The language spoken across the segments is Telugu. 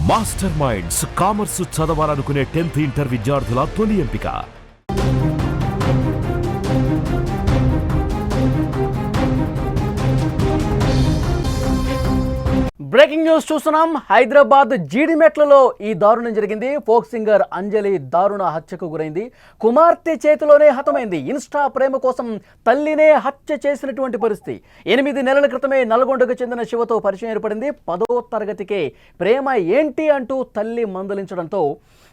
మాస్టర్ మైండ్స్ కామర్స్ చదవాలనుకునే 10th ఇంటర్ విద్యార్థుల తొలి ఎంపిక. బ్రేకింగ్ న్యూస్ చూస్తున్నాం. హైదరాబాద్ జీడిమెట్లలో ఈ దారుణం జరిగింది. ఫోక్ సింగర్ అంజలి దారుణ హత్యకు గురైంది. కుమార్తె చేతిలోనే హతమైంది. ఇన్స్టా ప్రేమ కోసం తల్లినే హత్య చేసినటువంటి పరిస్థితి. 8 నెలల క్రితమే నల్గొండకు చెందిన శివతో పరిచయం ఏర్పడింది. 10వ తరగతికే ప్రేమ ఏంటి అంటూ తల్లి మందలించడంతో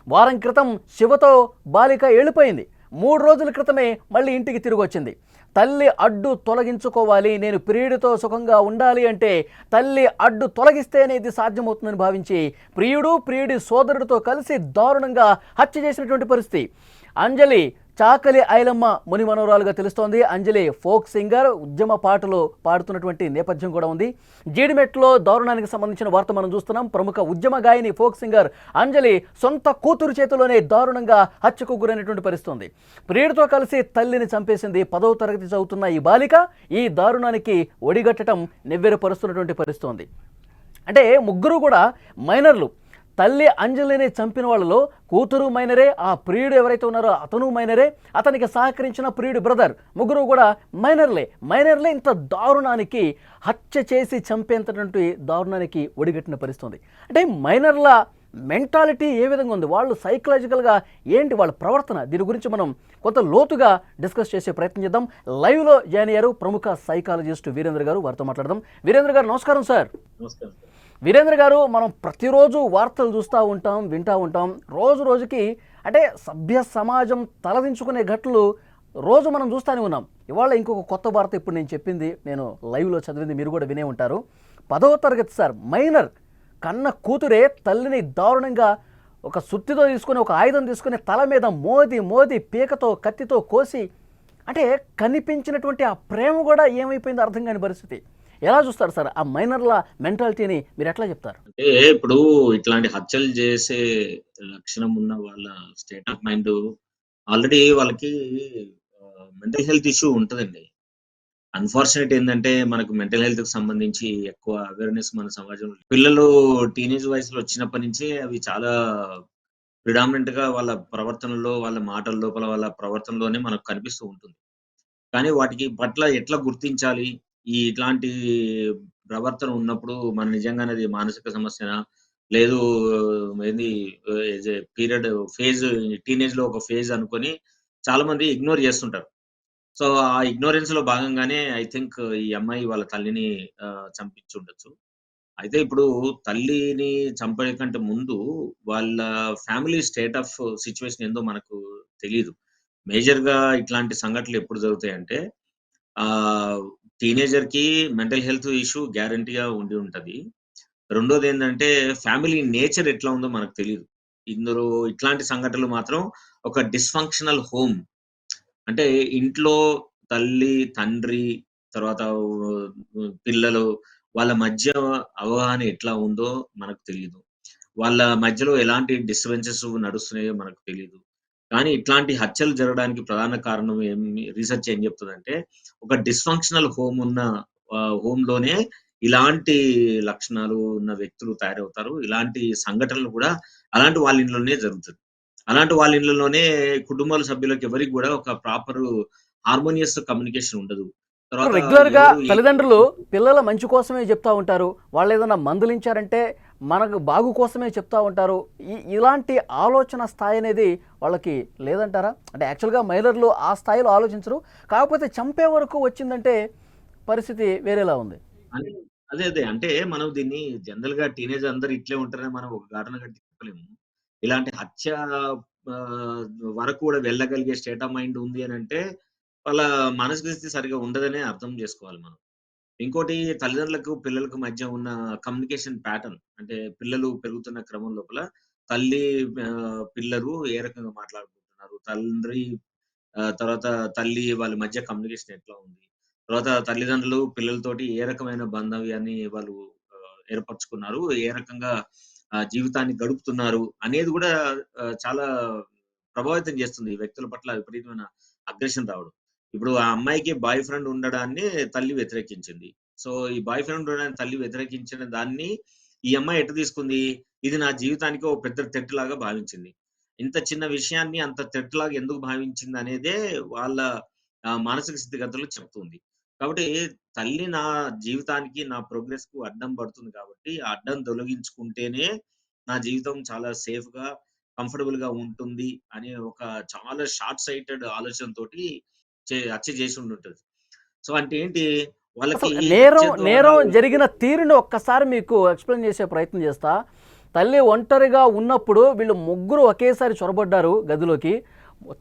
వారం క్రితం శివతో బాలిక వెళ్ళిపోయింది. 3 రోజుల క్రితమే మళ్ళీ ఇంటికి తిరిగి వచ్చింది. తల్లి అడ్డు తొలగించుకోవాలి, నేను ప్రియుడితో సుఖంగా ఉండాలి అంటే తల్లి అడ్డు తొలగిస్తేనే ఇది సాధ్యమవుతుందని భావించి ప్రియుడి సోదరుడితో కలిసి దారుణంగా హత్య చేసినటువంటి పరిస్థితి. అంజలి చాకలి ఐలమ్మ ముని మనవరాలుగా తెలుస్తోంది. అంజలి ఫోక్ సింగర్, ఉద్యమ పాటలు పాడుతున్నటువంటి నేపథ్యం కూడా ఉంది. జీడిమెట్లో దారుణానికి సంబంధించిన వార్త మనం చూస్తున్నాం. ప్రముఖ ఉద్యమ గాయని ఫోక్ సింగర్ అంజలి సొంత కూతురు చేతిలోనే దారుణంగా హత్యకు గురైనటువంటి పరిస్థితి ఉంది. ప్రియుడితో కలిసి తల్లిని చంపేసింది. 10వ తరగతి చదువుతున్న ఈ బాలిక ఈ దారుణానికి ఒడిగట్టడం నివ్వెరపరుస్తున్నటువంటి పరిస్థితి ఉంది. అంటే ముగ్గురు కూడా మైనర్లు. తల్లి అంజలిని చంపిన వాళ్ళలో కూతురు మైనరే, ఆ ప్రియుడు ఎవరైతే ఉన్నారో అతను మైనరే, అతనికి సహకరించిన ప్రియుడి బ్రదర్, ముగ్గురు కూడా మైనర్లే ఇంత దారుణానికి హత్య చేసి చంపేంతటువంటి దారుణానికి ఒడిగట్టిన పరిస్థితుంది. అంటే మైనర్ల మెంటాలిటీ ఏ విధంగా ఉంది, వాళ్ళు సైకలాజికల్గా ఏంటి వాళ్ళ ప్రవర్తన, దీని గురించి మనం కొంత లోతుగా డిస్కస్ చేసే ప్రయత్నం చేద్దాం. లైవ్లో జాయిన్ అయ్యారు ప్రముఖ సైకాలజిస్ట్ వీరేంద్ర గారు, వారితో మాట్లాడదాం. వీరేంద్ర గారు నమస్కారం సార్. నమస్కారం. వీరేంద్ర గారు, మనం ప్రతిరోజు వార్తలు చూస్తూ ఉంటాం, వింటూ ఉంటాం. రోజుకి అంటే సభ్య సమాజం తలదించుకునే ఘటనలు రోజు మనం చూస్తూనే ఉన్నాం. ఇవాళ ఇంకొక కొత్త వార్త, ఇప్పుడు నేను చెప్పింది, నేను లైవ్లో చదివింది మీరు కూడా వినే ఉంటారు. 10వ తరగతి సార్, మైనర్ కన్న కూతురే తల్లిని దారుణంగా ఒక సుత్తితో తీసుకుని, ఒక ఆయుధం తీసుకుని తల మీద మోది పీకతో కత్తితో కోసి, అంటే కనిపించినటువంటి ఆ ప్రేమ కూడా ఏమైపోయిందో అర్థం కాని పరిస్థితి. ఎలా చూస్తారు సార్ ఆ మైనర్ల మెంటాలిటీని, మీరు ఎట్లా చెప్తారు? అంటే ఇప్పుడు ఇట్లాంటి హత్యలు చేసే లక్షణం ఉన్న వాళ్ళ స్టేట్ ఆఫ్ మైండ్ ఆల్రెడీ వాళ్ళకి మెంటల్ హెల్త్ ఇష్యూ ఉంటుందండి. అన్ఫార్చునేట్ ఏంటంటే మనకు మెంటల్ హెల్త్ కి సంబంధించి ఎక్కువ అవేర్నెస్ మన సమాజంలో పిల్లలు టీనేజ్ వయసులో వచ్చినప్పటి నుంచి అవి చాలా ప్రిడామినెంట్ గా వాళ్ళ ప్రవర్తనలో, వాళ్ళ మాటల లోపల, వాళ్ళ ప్రవర్తనలోనే మనకు కనిపిస్తూ ఉంటుంది. కానీ వాటికి పట్ల ఎట్లా గుర్తించాలి? ఇట్లాంటి ప్రవర్తన ఉన్నప్పుడు మన నిజంగానే అది మానసిక సమస్యనా? లేదు ఏంది పీరియడ్ ఫేజ్ టీనేజ్‌లో ఒక ఫేజ్ అనుకోని చాలా మంది ఇగ్నోర్ చేస్తుంటారు. సో, ఆ ఇగ్నోరెన్స్‌లో భాగంగానే ఐ థింక్ ఈ అమ్మాయి వాళ్ళ తల్లిని చంపించుండొచ్చు. అయితే ఇప్పుడు తల్లిని చంపే కంటే ముందు వాళ్ళ ఫ్యామిలీ స్టేట్ ఆఫ్ సిట్యుయేషన్ ఏందో మనకు తెలీదు. మేజర్‌గా ఇట్లాంటి సంఘటనలు ఎప్పుడు జరుగుతాయంటే ఆహ్, టీనేజర్‌కి మెంటల్ హెల్త్ ఇష్యూ గ్యారంటీ‌గా ఉండి ఉంటది. రెండోదేంటంటే ఫ్యామిలీ నేచర్ ఎట్లా ఉందో మనకు తెలీదు. ఇందులో ఇట్లాంటి సంఘటనలు మాత్రం ఒక డిస్‌ఫంక్షనల్ హోమ్ అంటే ఇంట్లో తల్లి, తండ్రి తర్వాత పిల్లలు వాళ్ళ మధ్య అవగాహన ఎట్లా ఉందో మనకు తెలీదు. వాళ్ళ మధ్యలో ఎలాంటి డిస్టర్బెన్సెస్ నడుస్తున్నాయో మనకు తెలీదు. కానీ ఇట్లాంటి హత్యలు జరగడానికి ప్రధాన కారణం రీసెర్చ్ ఏం చెప్తదంటే, ఒక డిస్‌ఫంక్షనల్ హోమ్ ఉన్న హోమ్‌లోనే ఇలాంటి లక్షణాలు ఉన్న వ్యక్తులు తయారవుతారు. ఇలాంటి సంఘటనలు కూడా అలాంటి వాళ్ళ ఇంట్లోనే జరుగుతది. అలాంటి వాళ్ళ ఇళ్ళలోనే కుటుంబాల సభ్యులకు ఎవరికి గూడా ఒక ప్రాపరు హార్మోనియస్ కమ్యూనికేషన్ ఉండదు. తర్వాత రెగ్యులర్గా ఎవరు తల్లిదండ్రులు పిల్లల మంచి కోసమే చెప్తా ఉంటారు. వాళ్ళు ఏదైనా మందులించారంటే మనకు బాగు కోసమే చెప్తా ఉంటారు. ఇలాంటి ఆలోచన స్థాయి అనేది వాళ్ళకి లేదంటారా? అంటే యాక్చువల్గా మైనర్లు ఆ స్థాయిలో ఆలోచించరు. కాకపోతే చంపే వరకు వచ్చిందంటే పరిస్థితి వేరేలా ఉంది. అని అదే. అంటే మనం దీన్ని జనరల్‌గా టీనేజ్ అందరూ ఇట్లే ఉంటారని మనం ఒక ఘటన కట్టి చెప్పలేము. ఇలాంటి హత్య ఆహ్, వరకు కూడా వెళ్ళగలిగే స్టేట్ ఆఫ్ మైండ్ ఉంది అనంటే, వాళ్ళ మానసిక స్థితి సరిగ్గా ఉండదనే అర్థం చేసుకోవాలి మనం. ఇంకోటి తల్లిదండ్రులకు, పిల్లలకు మధ్య ఉన్న కమ్యూనికేషన్ ప్యాటర్న్. అంటే పిల్లలు పెరుగుతున్న క్రమం లోపల తల్లి పిల్లలు ఏ రకంగా మాట్లాడుకుంటున్నారు? తండ్రి తర్వాత తల్లి వాళ్ళ మధ్య కమ్యూనికేషన్ ఎట్లా ఉంది? తర్వాత తల్లిదండ్రులు పిల్లలతోటి ఏ రకమైన బాంధవ్యాన్ని వాళ్ళు ఏర్పరచుకున్నారు? ఏ రకంగా జీవితాన్ని గడుపుతున్నారు? అనేది గూడా చాలా ప్రభావితం చేస్తుంది. ఈ వ్యక్తుల పట్ల విపరీతమైన అగ్రెషన్ రావడం. ఇప్పుడు ఆ అమ్మాయికి బాయ్ ఫ్రెండ్ ఉండడాన్ని తల్లి వ్యతిరేకించింది. సో, ఈ బాయ్ ఫ్రెండ్ ఉండడాన్ని తల్లి వ్యతిరేకించిన దాన్ని ఈ అమ్మాయి ఎట్ట తీసుకుంది? ఇది నా జీవితానికి ఓ పెద్ద థ్రెట్ లాగా భావించింది. ఇంత చిన్న విషయాన్ని అంత థ్రెట్ లాగా ఎందుకు భావించిందనేదే వాళ్ళ మానసిక స్థితిగతులు చెప్తుంది. కాబట్టి తల్లి నా జీవితానికి, నా ప్రోగ్రెస్‌కు అడ్డం పడుతుంది కాబట్టి, ఆ అడ్డం తొలగించుకుంటేనే నా జీవితం చాలా సేఫ్‌గా, కంఫర్టబుల్‌గా ఉంటుంది అనే ఒక చాలా షార్ట్ సైటెడ్ ఆలోచనతోటి హత్య చేసి ఉండుంటది. సో, అంటే ఏంటి వాళ్ళకి అసలు నేరం హత్య ద్వారా నేరం జరిగిన తీరుని ఒక్కసారి మీకు ఎక్స్‌ప్లెయిన్ చేసే ప్రయత్నం చేస్తా. తల్లి ఒంటరిగా ఉన్నప్పుడు వీళ్ళు ముగ్గురు ఒకేసారి చొరబడ్డారు గదిలోకి.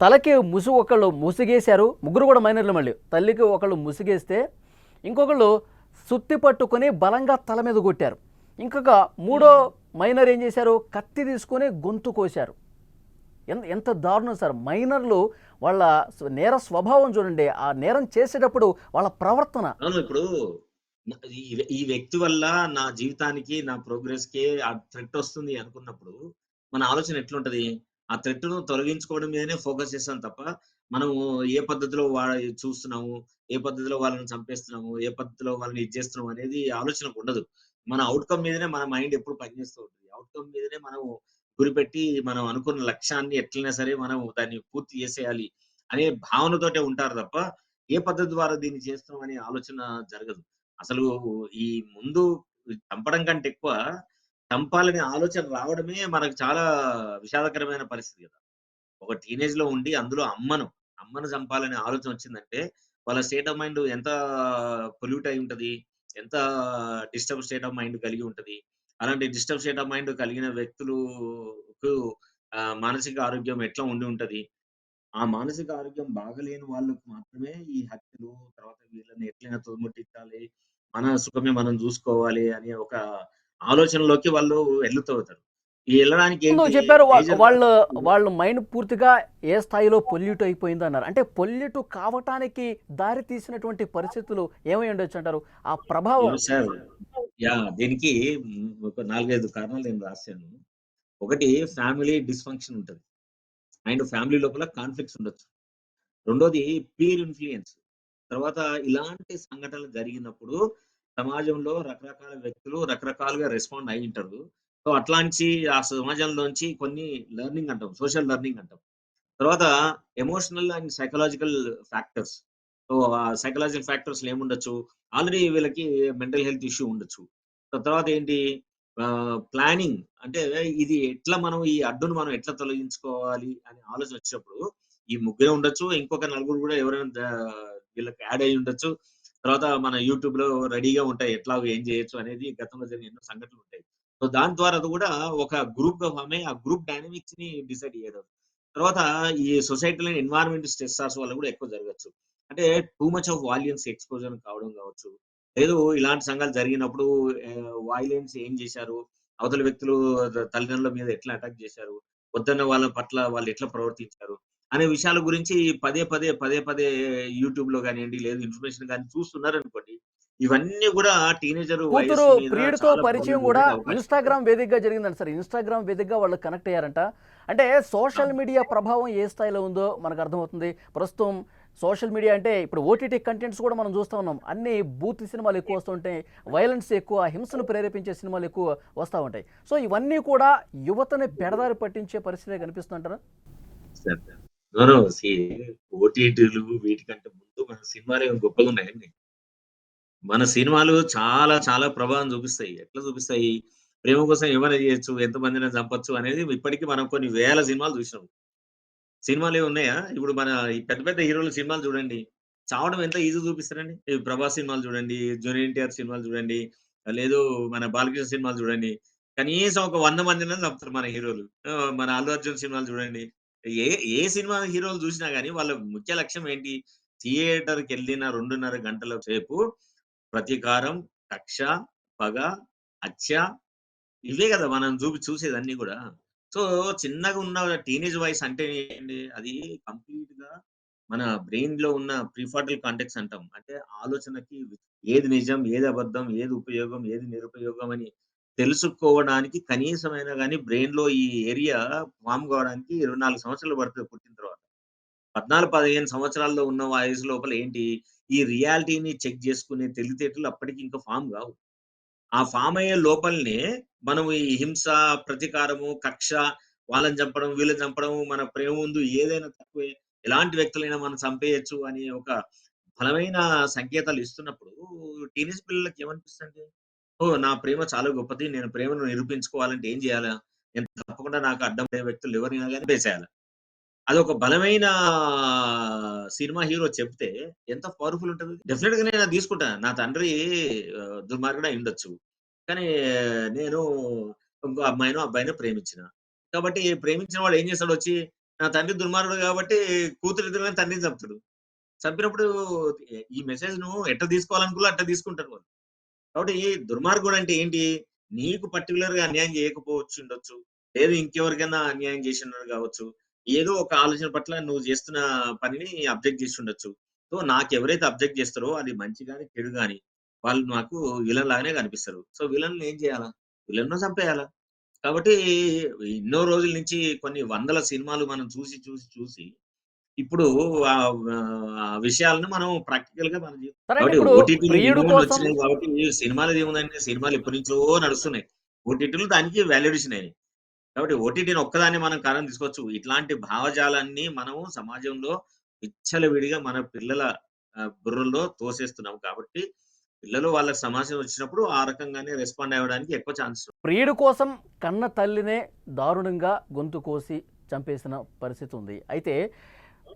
తలకి ఒకళ్ళు ముసుగేశారు. ముగ్గురు కూడా మైనర్‌లు మళ్ళీ. తల్లికి ఒకళ్ళు ముసుగేస్తే, ఇంకొకళ్ళు సుత్తి పట్టుకొని బలంగా తల మీద కొట్టారు. ఇంకొక మూడో హ్మ్. మైనర్ ఏం చేశారు? కత్తి తీసుకొని గొంతు కోశారు. ఎంత దారుణం సార్! మైనర్‌లు వాళ్ళ నేర స్వభావం చూడండి. ఆ నేరం చేసేటప్పుడు వాళ్ళ ప్రవర్తన. అవును. ఇప్పుడు న ఈ వ్యక్తి వల్ల నా జీవితానికి, నా ప్రోగ్రెస్‌కి ఆ థ్రెట్ వస్తుంది అనుకున్నప్పుడు, మన ఆలోచన ఎట్లుంటది? ఆ థ్రెట్‌ను తొలగించుకోవడం మీదనే ఫోకస్ చేస్తాం తప్ప, మనము ఏ పద్ధతిలో చూస్తున్నాము, ఏ పద్ధతిలో వాళ్ళని చంపేస్తున్నాము, ఏ పద్ధతిలో వాళ్ళని ఇది చేస్తున్నాం అనేది ఆలోచనకుండదు. మన ఔట్‌కమ్ మీదనే మన మైండ్ ఎప్పుడు పనిచేస్తూ ఉంటది. ఔట్‌కమ్ మీదనే మనం గురిపెట్టి, మనం అనుకున్న లక్ష్యాన్ని ఎట్లైనా సరే మనం దాన్ని పూర్తి చేసేయాలి అనే భావనతోటే ఉంటారు తప్ప, ఏ పద్ధతి ద్వారా దీన్ని చేస్తున్నాం అనే ఆలోచన జరగదు. అసలు ఈ ముందు చంపడం కంటే ఎక్కువ చంపాలనే ఆలోచన రావడమే మనకు చాలా విషాదకరమైన పరిస్థితి గదా! ఒక టీనేజ్‌లో ఉండి అందులో అమ్మను చంపాలనే ఆలోచన వచ్చిందంటే వాళ్ళ స్టేట్ ఆఫ్ మైండ్ ఎంత పొల్యూట్ అయి ఉంటది. ఎంత డిస్టర్బ్ స్టేట్ ఆఫ్ మైండ్ కలిగి ఉంటది. అలాంటి డిస్టర్బ్ స్టేట్ ఆఫ్ మైండ్ కలిగిన వ్యక్తులుకు మానసిక ఆరోగ్యం ఎట్లా ఉండి ఉంటది? ఆ మానసిక ఆరోగ్యం బాగలేని వాళ్ళకి మాత్రమే ఈ హత్యలు, తర్వాత వీళ్ళని ఎట్లైనా తుదముట్టించాలి, మన సుఖమే మనం జూసుకోవాలి అనే ఒక ఆలోచనలోకి వాళ్ళు ఎళ్ళిపోతారు. ఈ ఎళ్ళడానికి ముందు ఏంటి చెప్పారు మేజర్‌గా వాళ్ళ మైండ్ పూర్తిగా ఏ స్థాయిలో పొల్యూట్ అయిపోయిందన్నారు. అంటే పొల్యూట్ కావటానికి దారి తీసినటువంటి పరిస్థితులు ఏమై ఉండొచ్చంటారు? ఆ ప్రభావం. సార్ దీనికి ఒక 4, 5 కారణాలు నేను రాసాను. ఒకటి ఫ్యామిలీ డిస్‌ఫంక్షన్ ఉంటది. అండ్ ఫ్యామిలీ లోపల కాన్‌ఫ్లిక్ట్స్ ఉండొచ్చు. రెండోది పీర్ ఇన్‌ఫ్లూయన్స్. తర్వాత ఇలాంటి సంఘటనలు జరిగినప్పుడు సమాజంలో రకరకాల వ్యక్తులు రకరకాలుగా రెస్పాండ్ అయ్యుంటారు. సో, అట్లాంటి ఆ సమాజంలోంచి కొన్ని లెర్నింగ్ అంటాం. సోషల్ లెర్నింగ్ అంటాం. తర్వాత emotional and psychological factors. So, ఆ సైకలాజికల్ ఫ్యాక్టర్స్‌లో ఏముండొచ్చు? ఆల్రెడీ వీళ్ళకి మెంటల్ హెల్త్ ఇష్యూ ఉండొచ్చు. తర్వాత ఏంటి ప్లానింగ్ అంటే ఇది ఎట్లా మనం ఈ అడ్డును మనం ఎట్లా తొలగించుకోవాలి అనే ఆలోచన వచ్చినప్పుడు ఈ ముగ్గురే ఉండొచ్చు. ఇంకొక నలుగురు గూడా ఎవరైనా వీళ్ళకి యాడ్ అయ్యి ఉండొచ్చు. తర్వాత మన యూట్యూబ్‌లో రెడీగా ఉంటాయి. ఎట్లాగో ఏం చేయొచ్చు అనేది గతంలో జరిగిన ఎన్నో సంఘటనలుంటాయి. సో, దాని ద్వారా అది గూడా ఒక గ్రూప్‌గా ఫార్మ్ అయ్యి, ఆ గ్రూప్ డైనమిక్స్‌ని డిసైడ్ చేయడం. తర్వాత ఈ సొసైటీలో ఎన్వైర్న్మెంట్ స్ట్రెసర్స్ వల్ల గూడా ఎక్కువ జరగొచ్చు. అంటే టూ మచ్ ఆఫ్ వాలియన్స్ ఎక్స్‌పోజర్ కావడం గావచ్చు. లేదు ఇలాంటి సంఘాలు జరిగినప్పుడు వయలెన్స్ ఏం జేశారు? అవతల వ్యక్తులు తల్లిదండ్రుల మీద ఎట్లా అటాక్ జేశారు? వద్దన్న వాళ్ళ పట్ల వాళ్ళు ఎట్లా ప్రవర్తించారు? అనే విషయాల గురించి పదే పదే యూట్యూబ్‌లో గానియండి, లేదు ఇన్ఫర్మేషన్ గాని చూస్తున్నారనుకోండి. ఇవన్నీ గూడా టీనేజర్ కూతురు వయస్సు మీద ప్రియుడితో చాలా పరిచయం ప్రభావం కూడా చూపేకి అవకాశం ఉంటది. ఇన్‌స్టాగ్రామ్ వేదికగా జరిగిందంట సార్. ఇన్‌స్టాగ్రామ్ వేదికగా వాళ్ళు కనెక్ట్ అయ్యారంట. అంటే సోషల్ అవును. మీడియా ప్రభావం ఏ స్థాయిలో ఉందో మనకు అర్థమవుతుంది. ప్రస్తుతం సోషల్ మీడియా అంటే ఇప్పుడు ఓటీటీ కంటెంట్స్ కూడా మనం చూస్తా ఉన్నాం. అన్నీ బూత్ సినిమాలు ఎక్కువ వస్తుంటాయి. వయలెన్స్ ఎక్కువ, హింసను ప్రేరేపించే సినిమాలు ఎక్కువ వస్తా ఉంటాయి. సో ఇవన్నీ కూడా యువతని పెడదారి పట్టించే పరిస్థితే కనిపిస్తుందంటారా? సరే. నో. నో. సీ ఓటీటీలు వీటికంటే ముందు మన సినిమాలే గొప్పగున్నాయండి. మన సినిమాలు చాలా చాలా ప్రభావం చూపిస్తాయి. ఎట్లా చూపిస్తాయి? ప్రేమ కోసం ఏమైనా చేయొచ్చు, ఎంతమందినైనా చంపొచ్చు అనేది ఇప్పటికి మనం కొన్ని వేల సినిమాలు చూసినాం. సినిమాలేవి ఉన్నాయా? ఇప్పుడు మన ఈ పెద్ద పెద్ద హీరోల సినిమాలు చూడండి. చావడం ఎంత ఈజీ చూపిస్తారండి. ఈ 'ప్రభాస్' సినిమాలు చూడండి, 'జూనియర్ ఎన్టీఆర్' సినిమాలు చూడండి, లేదు మన 'బాలకృష్ణ' సినిమాలు చూడండి. కనీసం ఒక 100 మందినైనా చంపుతారు మన హీరోలు. మన 'అల్లు అర్జున్' సినిమాలు చూడండి. ఏ ఏ సినిమా హీరోలు చూసినా గాని వాళ్ళ ముఖ్య లక్ష్యం ఏంటి? థియేటర్‌కెళ్ళిన 2:30 గంటల సేపు ప్రతీకారం, కక్ష, పగ, హత్య ఇవే గదా! మనం చూసేదన్నీ గూడా. సో, చిన్నగున్న టీనేజ్ వయస్ అంటే ఏంటి? అది కంప్లీట్‌గా మన బ్రెయిన్‌లో ఉన్న ప్రిఫ్రంటల్ కార్టెక్స్ అంటాం. అంటే ఆలోచనకి ఏది నిజం, ఏది అబద్ధం, ఏది ఉపయోగం, ఏది నిరుపయోగం అని తెలుసుకోవడానికి కనీసమైనా గాని బ్రెయిన్‌లో ఈ ఏరియా ఫార్మ్ కావడానికి 24 సంవత్సరాలు పడతది పుట్టిన తర్వాత. 14, 15 సంవత్సరాల్లో ఉన్న వయసు లోపల ఏంటి? ఈ రియాలిటీని చెక్ జేసుకునే తెలివితేటలు అప్పటికి ఇంకా ఫార్మ్ గావు. ఆ ఫామ్ అయ్యే లోపలనే మనం ఈ హింస, ప్రతీకారము, కక్ష, వాళ్ళని చంపడం, వీళ్ళని చంపడం, మన ప్రేమ ముందు ఏదైనా తక్కువే. ఎలాంటి వ్యక్తులైనా మనం చంపేయొచ్చు అని ఒక బలమైన సంకేతాలు ఇస్తున్నప్పుడు టీనేజ్ పిల్లలకి ఏమనిపిస్తదండి? ఓహ్! నా ప్రేమ చాలా గొప్పది. నేను ప్రేమను నిరూపించుకోవాలంటే ఏం చేయాలా? నేను తప్పకుండా నాకు అడ్డమయ్యే వ్యక్తులు ఎవరైనా గాని చంపేసేయాల. అదొక బలమైన సినిమా హీరో చెప్తే ఎంత పవర్‌ఫుల్ ఉంటది. డెఫినిట్‌గా నేను అది తీసుకుంటా. నా తండ్రి దుర్మార్గుడే అయ్యుండొచ్చు. కానీ నేను ఇంకో అమ్మాయినో, అబ్బాయినో ప్రేమించిన. కాబట్టి ప్రేమించిన వాడు ఏం చేస్తాడొచ్చి, నా తండ్రి దుర్మార్గుడు కాబట్టి కూతురు ఎదురుగానే తండ్రిని చంపుతాడు. చంపినప్పుడు ఈ మెసేజ్‌ను ఎట్ట తీసుకోవాలనుకుల్లో అట్ట తీసుకుంటారు వాళ్ళు. కాబట్టి దుర్మార్గుడంటే ఏంటి? నీకు పర్టిక్యులర్‌గా అన్యాయం చేయకపోవచ్చుండొచ్చు. లేదు ఇంకెవరికైనా అన్యాయం చేసుండడు గావచ్చు. ఏదో ఒక ఆలోచన పట్ల నువ్వు చేస్తున్న పనిని అబ్జెక్ట్ చేసుండొచ్చు. సో, నాకెవరైతే అబ్జెక్ట్ చేస్తారో అది మంచి గాని, చెడు గాని వాళ్ళు నాకు విలన్ లాగానే కనిపిస్తారు. సో, విలన్‌ని ఏం చేయాలా? విలన్‌ను చంపేయాలా? కాబట్టి ఎన్నో రోజుల నుంచి కొన్ని వందల సినిమాలు మనం చూసి, చూసి, చూసి ఇప్పుడు ఆ విషయాలను మనం ప్రాక్టికల్‌గా మన సరే అంటే కాబట్టి ఇప్పుడు ఓటీటీలు ప్రియుడు రిమూవల్ కోసం వచ్చినాయి కాబట్టి సినిమాలదేముందండి సినిమాలు ఎప్పటినుంచో నడుస్తున్నాయి. ఓటీటీలు దానికి వాల్యుయేషన్ అయినాయి. కాబట్టి ఓటీటీని ఒక్కదాన్ని మనం కారణం తీసుకోవచ్చు. ఇట్లాంటి భావజాలాన్ని మనము సమాజంలో విచ్చలవిడిగా మన పిల్లల బుర్రల్లో తోసేస్తున్నాం కాబట్టి పిల్లలు వాళ్ళకి సమాచారం వచ్చినప్పుడు ఆ రకంగానే రెస్పాండ్ అవ్వడానికి ఎక్కువ ఛాన్స్ ప్రియుడు కోసం కన్న తల్లినే దారుణంగా గొంతు కోసి చంపేసిన పరిస్థితి ఉంది. అయితే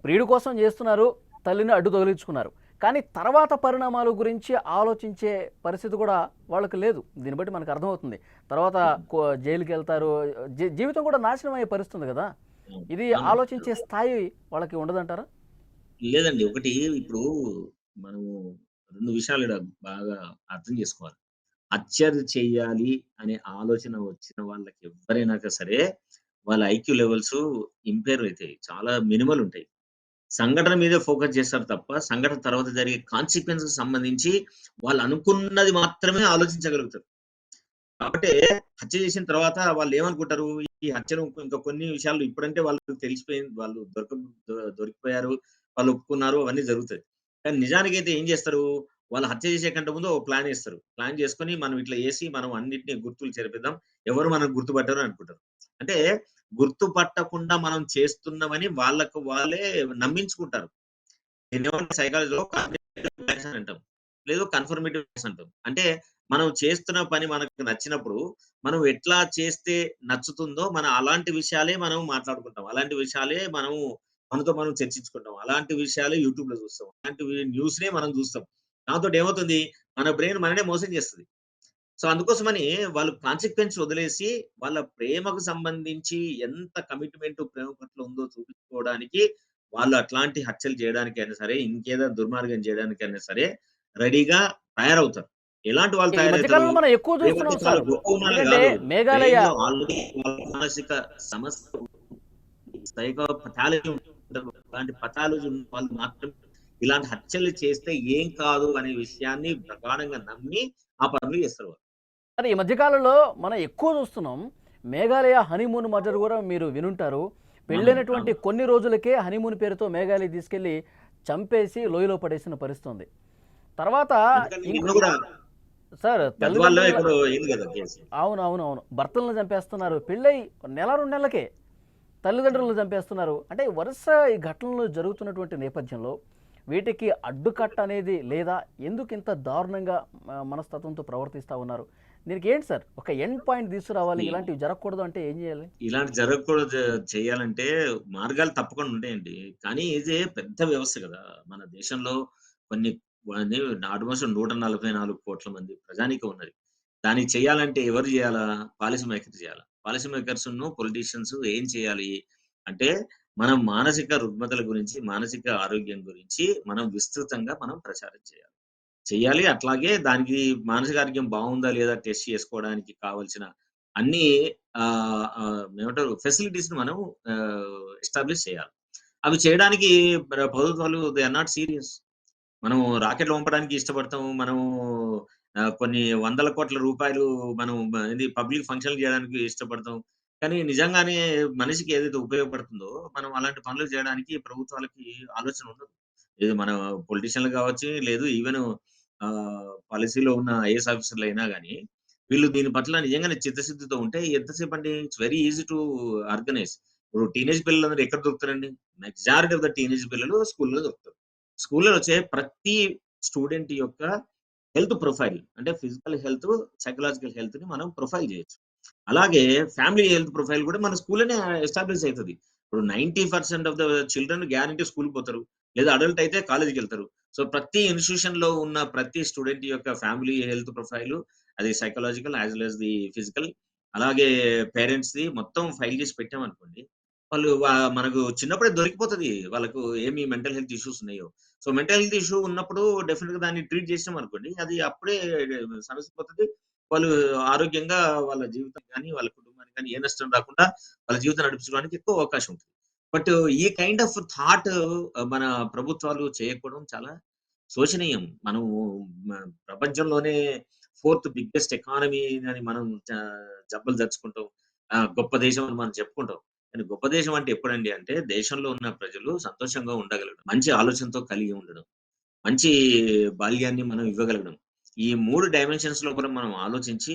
ప్రియుడు కోసం చేస్తున్నారు, తల్లిని అడ్డు తగిలించుకున్నారు. కానీ తర్వాత పరిణామాల గురించి ఆలోచించే పరిస్థితి కూడా వాళ్ళకి లేదు. దీన్ని బట్టి మనకు అర్థమవుతుంది. తర్వాత జైలుకి వెళ్తారు, జీవితం కూడా నాశనం అయ్యే పరిస్థితి ఉంది కదా. ఇది అవునండి. ఆలోచించే స్థాయి వాళ్ళకి ఉండదంటారా? లేదండి. ఒకటి ఇప్పుడు మనము 2 విషయాలు ఈడ బాగా అర్థం చేసుకోవాలి. హత్యలు చెయ్యాలి అనే ఆలోచన వచ్చిన వాళ్ళకి ఎవ్వరైనా సరే, వాళ్ళ ఐక్యూ లెవెల్స్ ఇంపేర్ అయితాయి. చాలా మినిమల్ ఉంటాయి. సంఘటన మీదే ఫోకస్ చేస్తారు తప్ప, సంఘటన తర్వాత జరిగే కాన్సీక్వెన్స్‌కి సంబంధించి వాళ్ళు అనుకున్నది మాత్రమే ఆలోచించగలుగుతారు. కాబట్టే హత్య చేసిన తర్వాత వాళ్ళేమనుకుంటారు, ఈ హత్యను ఇంకా కొన్ని విషయాల్లో ఇప్పుడంటే వాళ్ళకి తెలిసిపోయింది. వాళ్ళు దొరికిపోయారు. వాళ్ళు ఒప్పుకున్నారు. అవన్నీ జరుగుతాయి. కానీ నిజానికైతే ఏం చేస్తారు, వాళ్ళు హత్య చేసే కంటే ముందు ఓ ప్లాన్ ఏస్తారు. ప్లాన్ చేసుకొని మనం ఇట్లా చేసి మనం అన్నిటిని గుర్తులు చెరిపిద్దాం. ఎవరు మనల్ని గుర్తుపట్టరు అనుకుంటారు. అంటే గుర్తుపట్టకుండా మనం చేస్తున్నామని వాళ్ళకు వాళ్ళే నమ్మించుకుంటారు. దీన్నేమంటే సైకాలజీలో కాగ్నిటివ్ బయాస్ అని అంటాం. లేదు కన్ఫర్మేటివ్ బయాస్ అంటాం. అంటే మనం చేస్తున్న పని మనకు నచ్చినప్పుడు, మనం ఎట్లా చేస్తే నచ్చుతుందో అలాంటి విషయాలే మనం మాట్లాడుకుంటాం. అలాంటి విషయాలే మనతో మనం చర్చించుకుంటాం. అలాంటి విషయాలే యూట్యూబ్‌లో చూస్తాం. అలాంటివి న్యూస్‌నే మనం చూస్తాం. దాంతోటి ఏమవుతుంది, మన బ్రెయిన్ మననే మోసం చేస్తది. సో, అందుకోసమని వాళ్ళు కాన్సిక్వెన్స్ వదిలేసి, వాళ్ళ ప్రేమకు సంబంధించి ఎంత కమిట్మెంట్ ప్రేమ పట్ల ఉందో చూపించుకోవడానికి, వాళ్ళు అట్లాంటి హత్యలు చేయడానికైనా సరే, ఇంకేదైనా దుర్మార్గం చేయడానికైనా సరే, రెడీగా తయారవుతారు. ఎలాంటి వాళ్ళు ఈ మధ్య తయారవుతారు? కాలంలో మనం ఎక్కువ ప్రేమ అంటే చూస్తున్నాం చాలా సార్. గొప్ప ఉండాలని ఎందుకంటే గాదు. మేఘాలయ బ్రెయిన్‌లో ఆల్రెడీ వాళ్ళ మానసిక సమస్య సైకో పాథాలజీ ఉంటది. అలాంటి పాథాలజీ ఉన్న వాళ్ళు మాత్రం ఇలాంటి హత్యలు చేస్తే ఏం కాదు అనే విషయాన్ని ప్రగాఢంగా నమ్మి, ఆ పనులు చేస్తారు వాళ్ళు. సరే, ఈ మధ్యకాలంలో మనం ఎక్కువ చూస్తున్నాం. మేఘాలయ హనీమూన్ మర్డర్ కూడా మీరు వినుంటారు. అవునండి. పెళ్ళైనటువంటి అవును. కొన్ని రోజులకే హనీమూన్ పేరుతో మేఘాలయ తీసుకెళ్ళి చంపేసి లోయలో పడేసిన పరిస్థితి ఉంది. తర్వాత ఎందుకంటే ఇంకో నిన్న గూడా సార్ గద్వాల్లో తల్లిదండ్రులు ఎక్కడో అయింది గదా! కేసు. అవునవునవును. భర్తలను చంపేస్తున్నారు. పెళ్ళై నెల 2 నెలలకే తల్లిదండ్రులను చంపేస్తున్నారు. అంటే వరుస ఈ ఘటనలు జరుగుతున్నటువంటి నేపథ్యంలో వీటికి అడ్డుకట్ట అనేది లేదా? ఎందుకు ఇంత దారుణంగా మనస్తత్వంతో ప్రవర్తిస్తా ఉన్నారు? దీనికి ఏంటి సార్? ఒక ఎండ్ పాయింట్ తీసుకురావాలి. ఈ ఇలాంటివి జరగకూడదు అంటే ఏం చేయాలి? ఇలాంటి జరగకూడదు చేయాలంటే మార్గాలు తప్పకుండా ఉంటాయండి. కానీ ఇది పెద్ద వ్యవస్థ గదా! మన దేశంలో కొన్ని కొన్ని ఆల్‌మోస్ట్ 144,00,00,000 మంది ప్రజానీకం ఉన్నది. దానికి చేయాలంటే ఎవరు జేయాలా? పాలిసీ మేకర్స్ జేయాలా. పాలిసీ మేకర్సును, పొలిటీషియన్స్ ఏం చేయాలి? అంటే మనం మానసిక రుగ్మతల గురించి, మానసిక ఆరోగ్యం గురించి మనం విస్తృతంగా ప్రచారం చేయాలి. చెయ్యాలి. అట్లాగే దానికి మానసిక ఆరోగ్యం బావుందా లేదా టెస్ట్ చేసుకోవడానికి కావాల్సిన అన్నీ ఏమంటారు ఫెసిలిటీస్‌ని మనం ఎస్టాబ్లిష్ చేయాలి. అవి చేయడానికి ప్రభుత్వాలు దే ఆర్ నాట్ సీరియస్. మనం రాకెట్లు పంపడానికి ఇష్టపడతాం. మనము కొన్ని వందల కోట్ల రూపాయలు మనం ఏంది పబ్లిక్ ఫంక్షన్‌లు చేయడానికి ఇష్టపడతాం. కానీ నిజంగానే మనిషికి ఏదైతే ఉపయోగపడుతుందో, మనం అలాంటి పనులు చేయడానికి ప్రభుత్వాలకి ఆలోచన ఉండదు. ఇది మన పొలిటీషియన్‌లు కావచ్చు, లేదు ఈవెన్ పాలిసీలో ఉన్న ఐఏఎస్ ఆఫీసర్‌లయినా గాని, వీళ్ళు దీని పట్ల నిజంగానే చిత్తశుద్ధితో ఉంటే ఎంతసేపు అండి, it's very easy to organise. ఇప్పుడు టీనేజ్ పిల్లలందరూ ఎక్కడ దొరుకుతారండి? మెజారిటీ ఆఫ్ ద టీనేజ్ పిల్లలు స్కూల్‌లో దొరుకుతారు. స్కూల్‌లో వచ్చే ప్రతి స్టూడెంట్ యొక్క హెల్త్ ప్రొఫైల్ అంటే ఫిజికల్ హెల్త్, సైకలాజికల్ హెల్త్‌ని మనం ప్రొఫైల్ చేయొచ్చు. అలాగే ఫ్యామిలీ హెల్త్ ప్రొఫైల్ కూడా మన స్కూల్‌లోనే ఎస్టాబ్లిష్ అయితది. ఇప్పుడు 90% ఆఫ్ ద చిల్డ్రన్ గ్యారంటీ స్కూల్‌కి పోతారు. లేదా అడల్ట్ అయితే కాలేజ్‌కెళ్తారు. సో, ప్రతి ఇన్‌స్టిట్యూషన్‌లో ఉన్న ప్రతి స్టూడెంట్ యొక్క ఫ్యామిలీ హెల్త్ ప్రొఫైలు, అది psychological as well as the physical, అలాగే పేరెంట్స్‌ది మొత్తం ఫైల్ చేసి పెట్టామనుకోండి. వాళ్ళు మనకు చిన్నప్పుడే దొరికిపోతది. వాళ్ళకు ఏమి మెంటల్ హెల్త్ ఇష్యూస్ ఉన్నాయో. సో, మెంటల్ హెల్త్ ఇష్యూ ఉన్నప్పుడు డెఫినిట్‌గా దాన్ని ట్రీట్ చేసామనుకోండి. అది అప్పుడే సమస్య పోతది. వాళ్ళు ఆరోగ్యంగా వాళ్ళ జీవితం గాని, వాళ్ళ కుటుంబానికి గాని ఏ నష్టం రాకుండా వాళ్ళ జీవితం నడిపించుకోవడానికి ఎక్కువ అవకాశం ఉంటుంది. బట్ ఈ కైండ్ ఆఫ్ థాట్ మన ప్రభుత్వాలు చేయకపోవడం చాలా శోచనీయం. మనము మ ప్రపంచంలోనే ఫోర్త్ బిగ్గెస్ట్ ఎకానమీ అని మనం జబ్బలు జరుచుకుంటాం. గొప్ప దేశం అని మనం చెప్పుకుంటాం. కానీ గొప్ప దేశం అంటే ఎప్పుడండి అంటే, దేశంలో ఉన్న ప్రజలు సంతోషంగా ఉండగలగడం, మంచి ఆలోచనతో కలిగి ఉండడం, మంచి బాల్యాన్ని మనం ఇవ్వగలగడం. ఈ 3 డైమెన్షన్స్ లోపల మనం ఆలోచించి,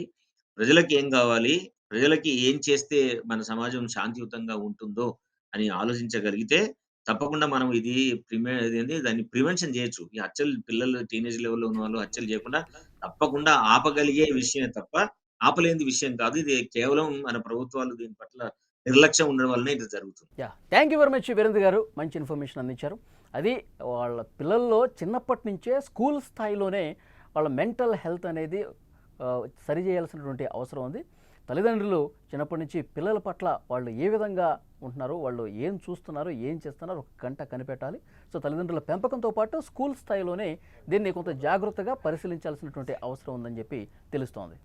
ప్రజలకి ఏం గావాలి? ప్రజలకి ఏం చేస్తే మన సమాజం శాంతియుతంగా ఉంటుందో అని ఆలోచించగలిగితే, తప్పకుండా మనం ఇది ఇదేంది దాన్ని ప్రివెన్షన్ జేయొచ్చు. ఈ హత్యలు పిల్లలు టీనేజ్ లెవెల్‌లో ఉన్నవాళ్ళు హత్యలు జేయకుండా తప్పకుండా ఆపగలిగే విషయమే తప్ప, ఆపలేనిది విషయం కాదు. ఇది కేవలం మన ప్రభుత్వాలు దీని పట్ల నిర్లక్ష్యం ఉండడం వల్లనే ఇది జరుగుతుంది. Thank you very much Virendra గారు, మంచి ఇన్ఫర్మేషన్ అందించారు. అది వాళ్ళ పిల్లల్లో చిన్నప్పటి నుంచే స్కూల్ స్థాయిలోనే వాళ్ళ మెంటల్ హెల్త్ అనేది సరిచేయాల్సినటువంటి అవసరం ఉంది. తల్లిదండ్రులు చిన్నప్పటి నుంచి పిల్లల పట్ల వాళ్ళు ఏ విధంగా ఉంటున్నారు, వాళ్ళు ఏం చూస్తున్నారు, ఏం చేస్తున్నారు ఒక గంట కనిపెట్టాలి. సో తల్లిదండ్రుల పెంపకంతో పాటు స్కూల్ స్థాయిలోనే దీన్ని కొంత జాగ్రత్తగా పరిశీలించాల్సినటువంటి అవసరం ఉందని చెప్పి తెలుస్తోంది.